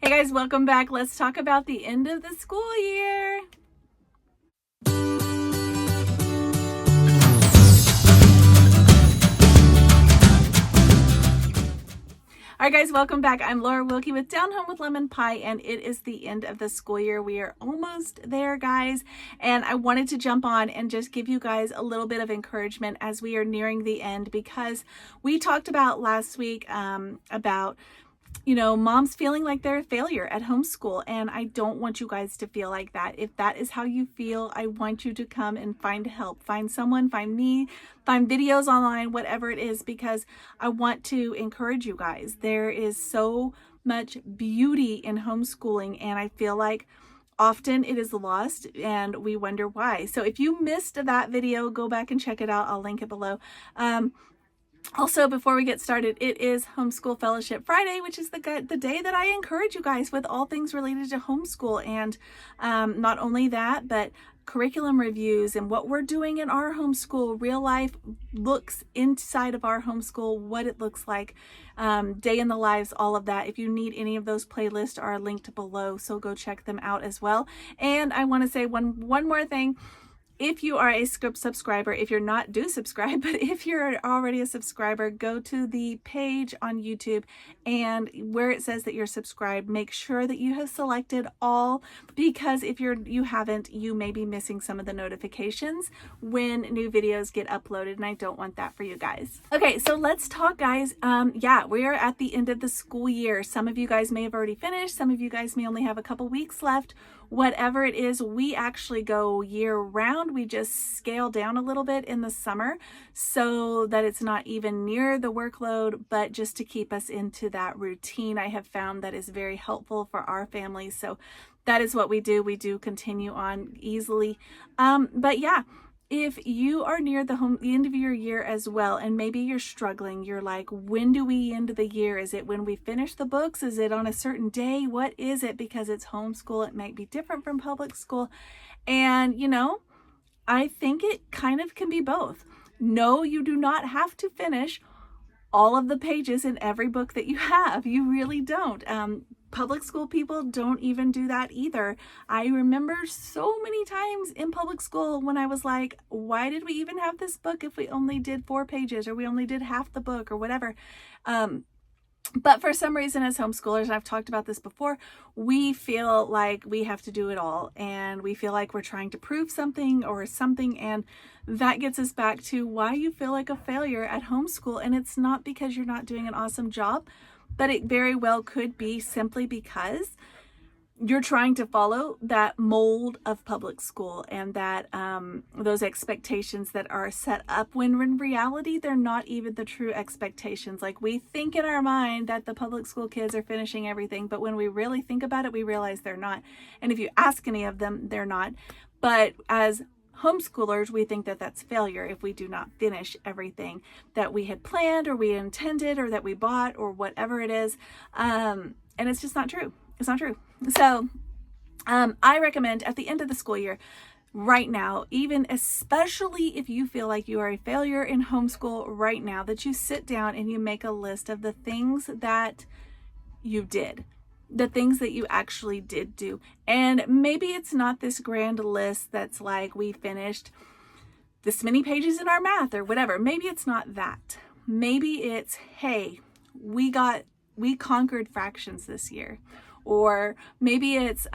Hey guys, welcome back. Let's talk about the end of the school year. All right, guys, welcome back. I'm Laura Wilkie with Down Home with Lemon Pie, and it is the end of the school year. We are almost there, guys, and I wanted to jump on and just give you guys a little bit of encouragement as we are nearing the end, because we talked about last week about moms feeling like they're a failure at homeschool, and I don't want you guys to feel like that. If that is how you feel, I want you to come and find help. Find someone, find me, find videos online, whatever it is, because I want to encourage you guys. There is so much beauty in homeschooling, and I feel like often it is lost and we wonder why. So if you missed that video, go back and check it out. I'll link it below. Also, before we get started, it is Homeschool Fellowship Friday, which is the day that I encourage you guys with all things related to homeschool. And not only that, but curriculum reviews and what we're doing in our homeschool, real life looks inside of our homeschool, what it looks like, day in the lives, all of that. If you need any of those playlists are linked below, so go check them out as well. And I want to say one more thing. If you are a subscriber, if you're not, do subscribe, but if you're already a subscriber, go to the page on YouTube, and where it says that you're subscribed, make sure that you have selected all, because if you haven't, you may be missing some of the notifications when new videos get uploaded, and I don't want that for you guys. Okay, so let's talk, guys. Yeah, we are at the end of the school year. Some of you guys may have already finished. Some of you guys may only have a couple weeks left. Whatever it is, we actually go year round. We just scale down a little bit in the summer so that it's not even near the workload, but just to keep us into that routine. I have found that is very helpful for our families. So that is what we do. We do continue on easily. But yeah, if you are near the end of your year as well, and maybe you're struggling, you're like, when do we end the year? Is it when we finish the books? Is it on a certain day? What is it? Because it's homeschool, it might be different from public school. And, I think it kind of can be both. No, you do not have to finish all of the pages in every book that you have. You really don't. Public school people don't even do that either. I remember so many times in public school when I was like, why did we even have this book if we only did 4 pages, or we only did half the book, or whatever? But for some reason, as homeschoolers, and I've talked about this before, we feel like we have to do it all, and we feel like we're trying to prove something or something, and that gets us back to why you feel like a failure at homeschool. And it's not because you're not doing an awesome job, but it very well could be simply because you're trying to follow that mold of public school, and that those expectations that are set up, when in reality they're not even the true expectations. Like, we think in our mind that the public school kids are finishing everything, but when we really think about it, we realize they're not. And if you ask any of them, they're not. But as homeschoolers, we think that that's failure if we do not finish everything that we had planned, or we intended, or that we bought, or whatever it is. And it's just not true. It's not true. So I recommend at the end of the school year, right now, even especially if you feel like you are a failure in homeschool right now, that you sit down and you make a list of the things that you did, the things that you actually did do. And maybe it's not this grand list that's like, we finished this many pages in our math or whatever. Maybe it's not that. Maybe it's, hey, we conquered fractions this year. Or maybe it's,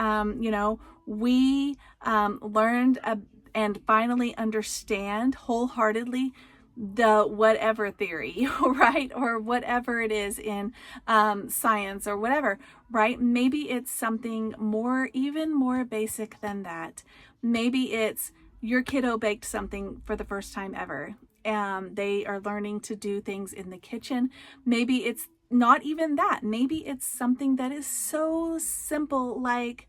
we learned and finally understand wholeheartedly the whatever theory, right? Or whatever it is in science or whatever, right? Maybe it's something even more basic than that. Maybe it's your kiddo baked something for the first time ever. They are learning to do things in the kitchen. Maybe it's not even that. Maybe it's something that is so simple, like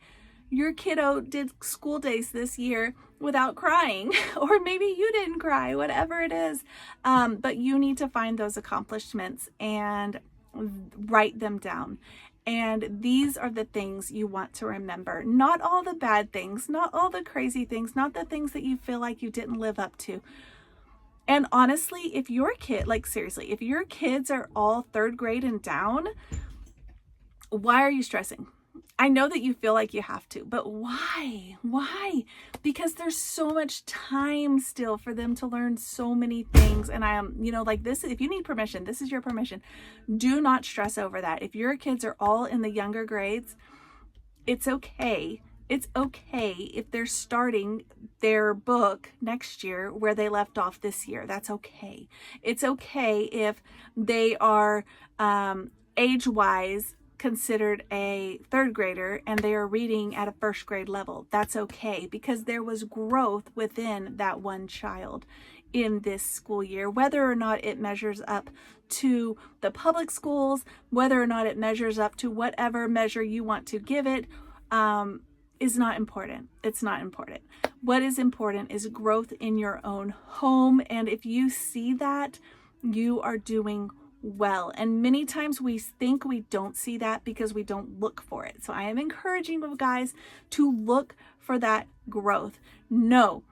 your kiddo did school days this year without crying, or maybe you didn't cry, whatever it is. But you need to find those accomplishments and write them down. And these are the things you want to remember. Not all the bad things, not all the crazy things, not the things that you feel like you didn't live up to. And honestly, if your kid, like seriously, if your kids are all third grade and down, why are you stressing? I know that you feel like you have to, but why? Why? Because there's so much time still for them to learn so many things. And I am, like this, if you need permission, this is your permission. Do not stress over that. If your kids are all in the younger grades, it's okay. It's okay if they're starting their book next year where they left off this year. That's okay. It's okay if they are age-wise considered a third grader and they are reading at a first grade level. That's okay, because there was growth within that one child in this school year, whether or not it measures up to the public schools, whether or not it measures up to whatever measure you want to give it, is not important. It's not important. What is important is growth in your own home. And if you see that, you are doing well. And many times we think we don't see that because we don't look for it. So I am encouraging you guys to look for that growth. No,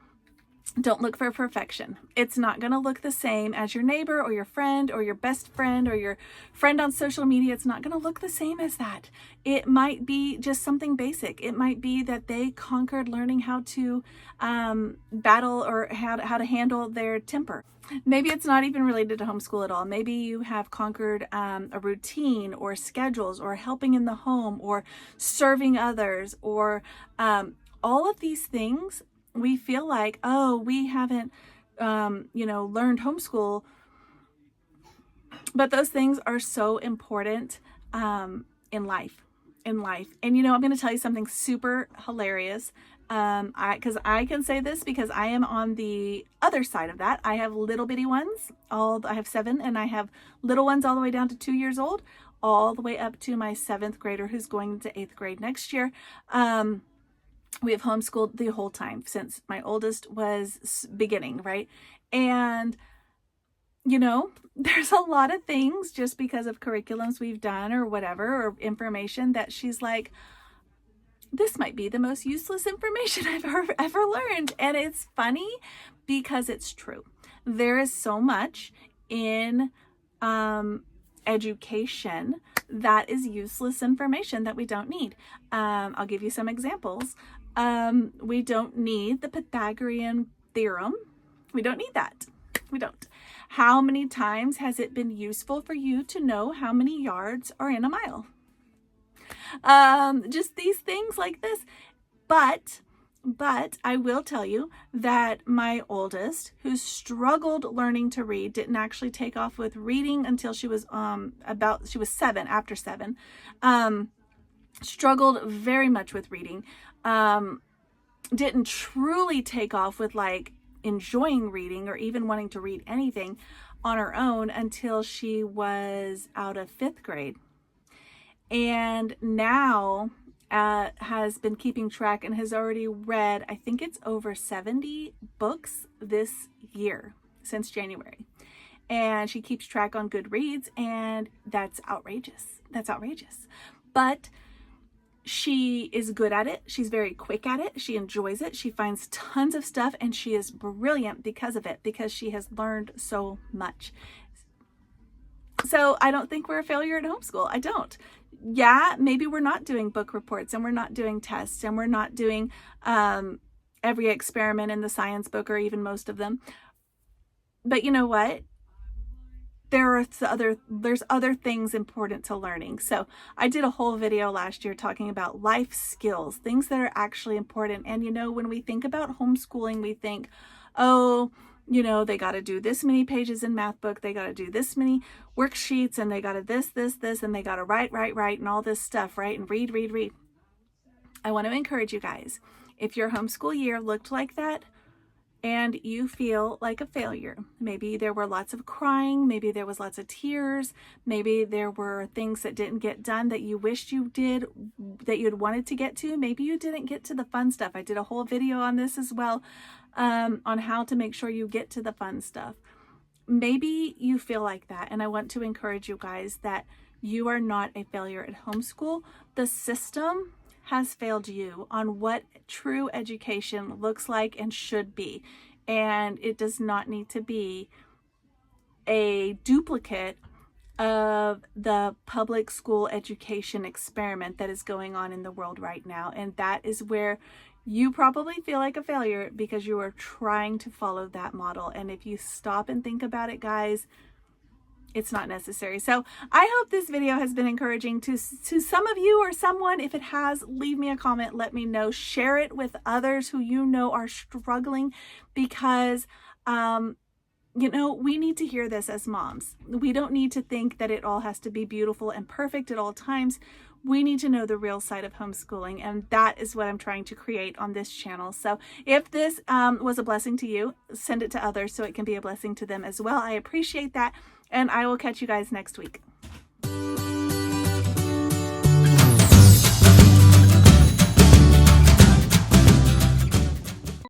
don't look for perfection. It's not going to look the same as your neighbor or your friend or your best friend or your friend on social media. It's not going to look the same as that. It might be just something basic. It might be that they conquered learning how to battle or how to handle their temper. Maybe it's not even related to homeschool at all. Maybe you have conquered a routine or schedules or helping in the home or serving others or all of these things. We feel like, oh, we haven't, learned homeschool. But those things are so important in life. And, I'm going to tell you something super hilarious. Because I can say this because I am on the other side of that. I have little bitty ones. I have 7, and I have little ones all the way down to 2 years old, all the way up to my 7th grader who's going into 8th grade next year. We have homeschooled the whole time since my oldest was beginning, right? And, there's a lot of things just because of curriculums we've done or whatever, or information that she's like, this might be the most useless information I've ever learned. And it's funny because it's true. There is so much in education that is useless information that we don't need. I'll give you some examples. We don't need the Pythagorean theorem. We don't need that. We don't. How many times has it been useful for you to know how many yards are in a mile? Just these things like this. But I will tell you that my oldest, who struggled learning to read, didn't actually take off with reading until she was she was 7, after 7. Struggled very much with reading. Didn't truly take off with like enjoying reading or even wanting to read anything on her own until she was out of 5th grade. And now has been keeping track and has already read, I think it's over 70 books this year since January. And she keeps track on Goodreads, and that's outrageous. That's outrageous. But she is good at it. She's very quick at it. She enjoys it. She finds tons of stuff, and she is brilliant because of it, because she has learned so much. So I don't think we're a failure at homeschool. I don't. Yeah, maybe we're not doing book reports, and we're not doing tests, and we're not doing every experiment in the science book, or even most of them. But you know what? There's other things important to learning. So I did a whole video last year talking about life skills, things that are actually important. And when we think about homeschooling, we think, oh, they got to do this many pages in math book. They got to do this many worksheets, and they got to this, and they got to write, and all this stuff, right? And read. I want to encourage you guys. If your homeschool year looked like that, and you feel like a failure, maybe there were lots of crying, maybe there was lots of tears, maybe there were things that didn't get done that you wished you did, that you had wanted to get to, maybe you didn't get to the fun stuff. I did a whole video on this as well, on how to make sure you get to the fun stuff. Maybe you feel like that, and I want to encourage you guys that you are not a failure at homeschool. The system has failed you on what true education looks like and should be. And it does not need to be a duplicate of the public school education experiment that is going on in the world right now. And that is where you probably feel like a failure because you are trying to follow that model. And if you stop and think about it, guys, it's not necessary. So I hope this video has been encouraging to some of you or someone. If it has, leave me a comment, let me know, share it with others who you know are struggling, because you know, we need to hear this as moms. We don't need to think that it all has to be beautiful and perfect at all times. We need to know the real side of homeschooling, and that is what I'm trying to create on this channel. So if this was a blessing to you, send it to others so it can be a blessing to them as well. I appreciate that, and I will catch you guys next week.